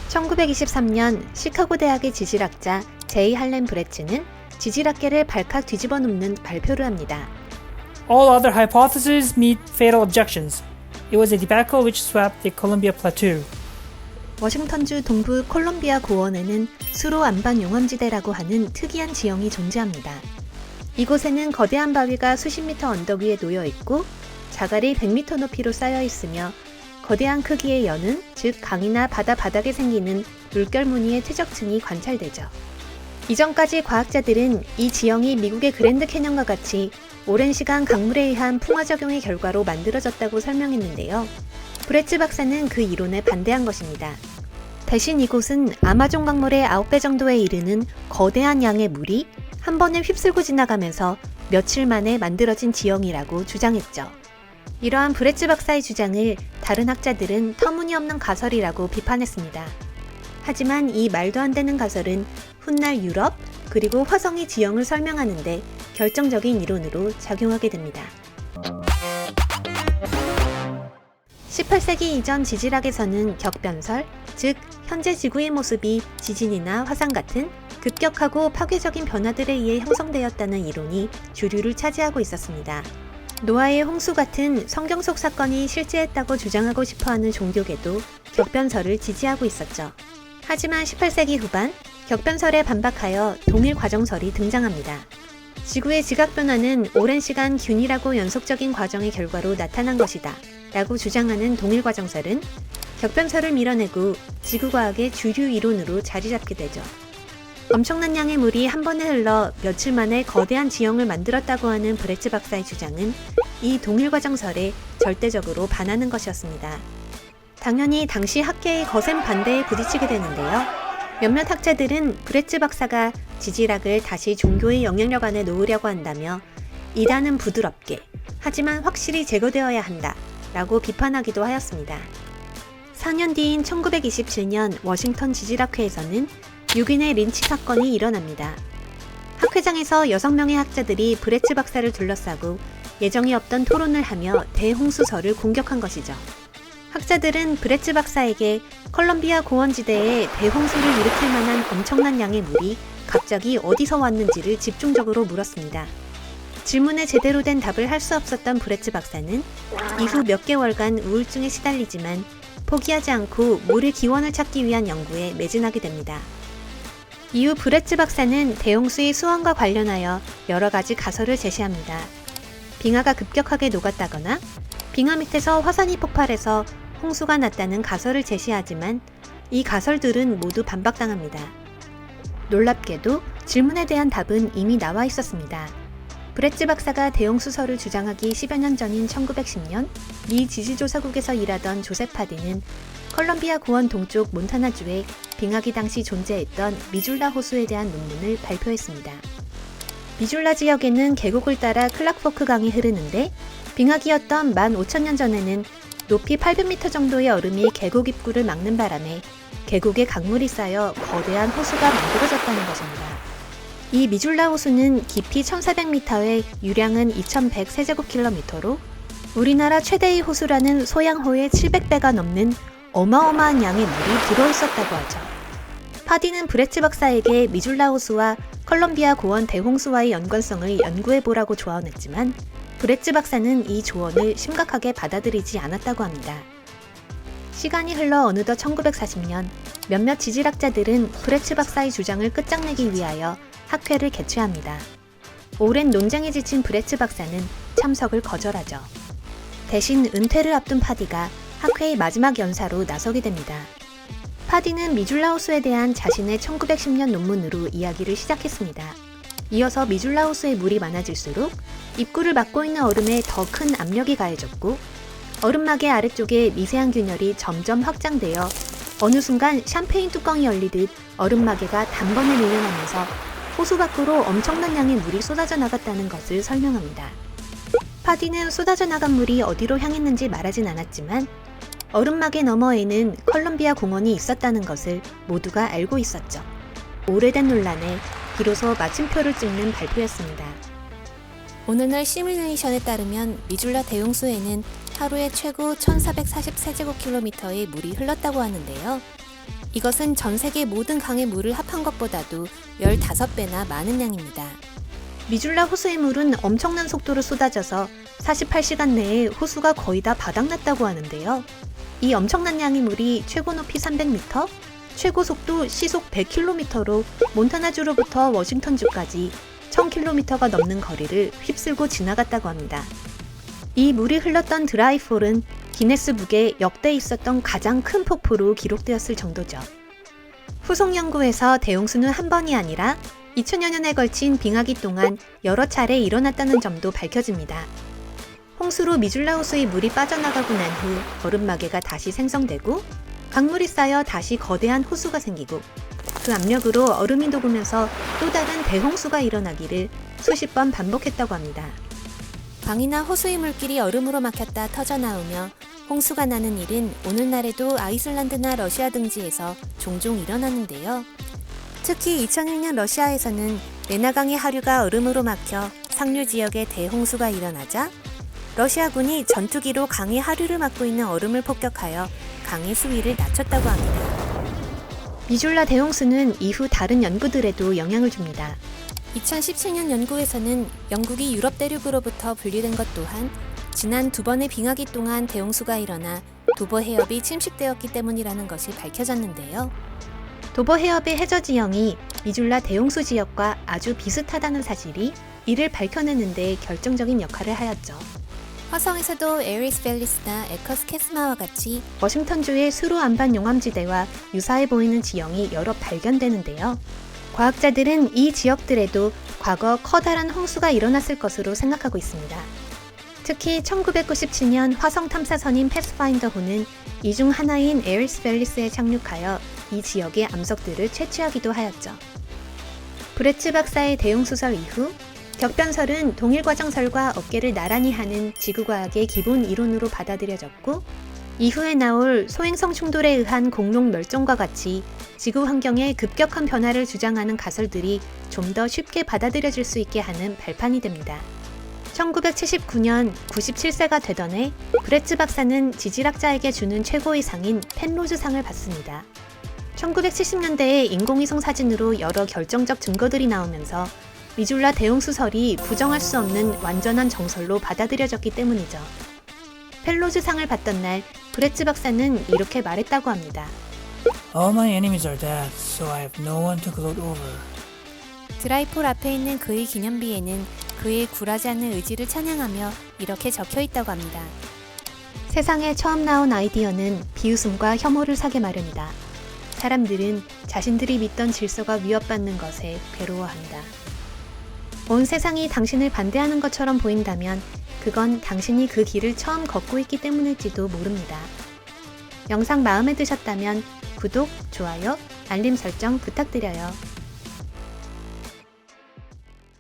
1923년 시카고 대학의 지질학자 제이 할렘 브레츠는 지질학계를 발칵 뒤집어 놓는 발표를 합니다. All other hypotheses meet fatal objections. It was a debacle which swept the Columbia Plateau. 워싱턴주 동부 콜롬비아 고원에는 수로 안반 용암지대라고 하는 특이한 지형이 존재합니다. 이곳에는 거대한 바위가 수십 미터 언덕 위에 놓여 있고 자갈이 100m 높이로 쌓여 있으며 거대한 크기의 연은, 즉 강이나 바다 바닥에 생기는 물결 무늬의 퇴적층이 관찰되죠. 이전까지 과학자들은 이 지형이 미국의 그랜드 캐년과 같이 오랜 시간 강물에 의한 풍화작용의 결과로 만들어졌다고 설명했는데요. 브레츠 박사는 그 이론에 반대한 것입니다. 대신 이곳은 아마존 강물의 9배 정도에 이르는 거대한 양의 물이 한 번에 휩쓸고 지나가면서 며칠 만에 만들어진 지형이라고 주장했죠. 이러한 브레츠 박사의 주장을 다른 학자들은 터무니없는 가설이라고 비판했습니다. 하지만 이 말도 안 되는 가설은 훗날 유럽 그리고 화성의 지형을 설명하는데 결정적인 이론으로 작용하게 됩니다. 18세기 이전 지질학에서는 격변설, 즉 현재 지구의 모습이 지진이나 화산 같은 급격하고 파괴적인 변화들에 의해 형성되었다는 이론이 주류를 차지하고 있었습니다. 노아의 홍수 같은 성경 속 사건이 실제했다고 주장하고 싶어하는 종교계도 격변설을 지지하고 있었죠. 하지만 18세기 후반 격변설에 반박하여 동일과정설이 등장합니다. 지구의 지각변화는 오랜 시간 균일하고 연속적인 과정의 결과로 나타난 것이다 라고 주장하는 동일과정설은 격변설을 밀어내고 지구과학의 주류 이론으로 자리잡게 되죠. 엄청난 양의 물이 한 번에 흘러 며칠 만에 거대한 지형을 만들었다고 하는 브레츠 박사의 주장은 이 동일과정설에 절대적으로 반하는 것이었습니다. 당연히 당시 학계의 거센 반대에 부딪히게 되는데요. 몇몇 학자들은 브레츠 박사가 지질학을 다시 종교의 영향력 안에 놓으려고 한다며 이단은 부드럽게, 하지만 확실히 제거되어야 한다 라고 비판하기도 하였습니다. 4년 뒤인 1927년 워싱턴 지질학회에서는 6인의 린치 사건이 일어납니다. 학회장에서 6명의 학자들이 브레츠 박사를 둘러싸고 예정이 없던 토론을 하며 대홍수설을 공격한 것이죠. 학자들은 브레츠 박사에게 컬럼비아 고원지대에 대홍수를 일으킬 만한 엄청난 양의 물이 갑자기 어디서 왔는지를 집중적으로 물었습니다. 질문에 제대로 된 답을 할 수 없었던 브레츠 박사는 이후 몇 개월간 우울증에 시달리지만 포기하지 않고 물의 기원을 찾기 위한 연구에 매진하게 됩니다. 이후 브레츠 박사는 대홍수의 수원과 관련하여 여러 가지 가설을 제시합니다. 빙하가 급격하게 녹았다거나 빙하 밑에서 화산이 폭발해서 홍수가 났다는 가설을 제시하지만 이 가설들은 모두 반박당합니다. 놀랍게도 질문에 대한 답은 이미 나와 있었습니다. 브레츠 박사가 대홍수설을 주장하기 10여 년 전인 1910년 미 지질조사국에서 일하던 조셉 파디는 컬럼비아 고원 동쪽 몬타나주에 빙하기 당시 존재했던 미줄라 호수에 대한 논문을 발표했습니다. 미줄라 지역에는 계곡을 따라 클락포크 강이 흐르는데 빙하기였던 15,000년 전에는 높이 800m 정도의 얼음이 계곡 입구를 막는 바람에 계곡에 강물이 쌓여 거대한 호수가 만들어졌다는 것입니다. 이 미줄라 호수는 깊이 1400m에 유량은 2100 세제곱킬로미터로 우리나라 최대의 호수라는 소양호의 700배가 넘는 어마어마한 양의 물이 들어있었다고 하죠. 파디는 브레츠 박사에게 미줄라 호수와 컬럼비아 고원 대홍수와의 연관성을 연구해보라고 조언했지만 브레츠 박사는 이 조언을 심각하게 받아들이지 않았다고 합니다. 시간이 흘러 어느덧 1940년 몇몇 지질학자들은 브레츠 박사의 주장을 끝장내기 위하여 학회를 개최합니다. 오랜 논쟁에 지친 브레츠 박사는 참석을 거절하죠. 대신 은퇴를 앞둔 파디가 학회의 마지막 연사로 나서게 됩니다. 파디는 미줄라 호수에 대한 자신의 1910년 논문으로 이야기를 시작했습니다. 이어서 미줄라 호수의 물이 많아질수록 입구를 막고 있는 얼음에 더 큰 압력이 가해졌고 얼음막의 아래쪽에 미세한 균열이 점점 확장되어 어느 순간 샴페인 뚜껑이 열리듯 얼음마개가 단번에 밀려나면서 호수 밖으로 엄청난 양의 물이 쏟아져 나갔다는 것을 설명합니다. 파디는 쏟아져 나간 물이 어디로 향했는지 말하진 않았지만 얼음막의 너머에는 컬럼비아 공원이 있었다는 것을 모두가 알고 있었죠. 오래된 논란에 비로소 마침표를 찍는 발표였습니다. 오늘날 시뮬레이션에 따르면 미줄라 대홍수에는 하루에 최고 1440세제곱킬로미터의 물이 흘렀다고 하는데요. 이것은 전 세계 모든 강의 물을 합한 것보다도 15배나 많은 양입니다. 미줄라 호수의 물은 엄청난 속도로 쏟아져서 48시간 내에 호수가 거의 다 바닥났다고 하는데요. 이 엄청난 양의 물이 최고 높이 300m, 최고 속도 시속 100km로 몬타나주로부터 워싱턴주까지 1000km가 넘는 거리를 휩쓸고 지나갔다고 합니다. 이 물이 흘렀던 드라이폴은 기네스북에 역대 있었던 가장 큰 폭포로 기록되었을 정도죠. 후속 연구에서 대홍수는 한 번이 아니라 2000여 년에 걸친 빙하기 동안 여러 차례 일어났다는 점도 밝혀집니다. 홍수로 미줄라 호수의 물이 빠져나가고 난 후 얼음마개가 다시 생성되고 강물이 쌓여 다시 거대한 호수가 생기고 그 압력으로 얼음이 녹으면서 또 다른 대홍수가 일어나기를 수십 번 반복했다고 합니다. 강이나 호수의 물길이 얼음으로 막혔다 터져나오며 홍수가 나는 일은 오늘날에도 아이슬란드나 러시아 등지에서 종종 일어나는데요. 특히 2001년 러시아에서는 레나강의 하류가 얼음으로 막혀 상류 지역에 대홍수가 일어나자 러시아군이 전투기로 강의 하류를 막고 있는 얼음을 폭격하여 강의 수위를 낮췄다고 합니다. 미줄라 대홍수는 이후 다른 연구들에도 영향을 줍니다. 2017년 연구에서는 영국이 유럽 대륙으로부터 분리된 것 또한 지난 2번의 빙하기 동안 대홍수가 일어나 도버 해협이 침식되었기 때문이라는 것이 밝혀졌는데요. 도버 해협의 해저 지형이 미줄라 대홍수 지역과 아주 비슷하다는 사실이 이를 밝혀내는 데 결정적인 역할을 하였죠. 화성에서도 에리스 밸리스나 에커스 캐스마와 같이 워싱턴주의 수로 안반 용암지대와 유사해 보이는 지형이 여러 발견되는데요. 과학자들은 이 지역들에도 과거 커다란 홍수가 일어났을 것으로 생각하고 있습니다. 특히 1997년 화성 탐사선인 패스파인더호는 이 중 하나인 에리스 밸리스에 착륙하여 이 지역의 암석들을 채취하기도 하였죠. 브레츠 박사의 대홍수설 이후 격변설은 동일과정설과 어깨를 나란히 하는 지구과학의 기본 이론으로 받아들여졌고 이후에 나올 소행성 충돌에 의한 공룡 멸종과 같이 지구 환경의 급격한 변화를 주장하는 가설들이 좀 더 쉽게 받아들여질 수 있게 하는 발판이 됩니다. 1979년 97세가 되던 해 브레츠 박사는 지질학자에게 주는 최고의 상인 펜로즈상을 받습니다. 1970년대에 인공위성 사진으로 여러 결정적 증거들이 나오면서 미줄라 대홍수설이 부정할 수 없는 완전한 정설로 받아들여졌기 때문이죠. 펠로즈상을 받던 날 브레츠 박사는 이렇게 말했다고 합니다. All my enemies are dead, so I have no one to gloat over. 드라이폴 앞에 있는 그의 기념비에는 그의 굴하지 않는 의지를 찬양하며 이렇게 적혀 있다고 합니다. 세상에 처음 나온 아이디어는 비웃음과 혐오를 사게 마련이다. 사람들은 자신들이 믿던 질서가 위협받는 것에 괴로워한다. 온 세상이 당신을 반대하는 것처럼 보인다면 그건 당신이 그 길을 처음 걷고 있기 때문일지도 모릅니다. 영상 마음에 드셨다면 구독, 좋아요, 알림 설정 부탁드려요.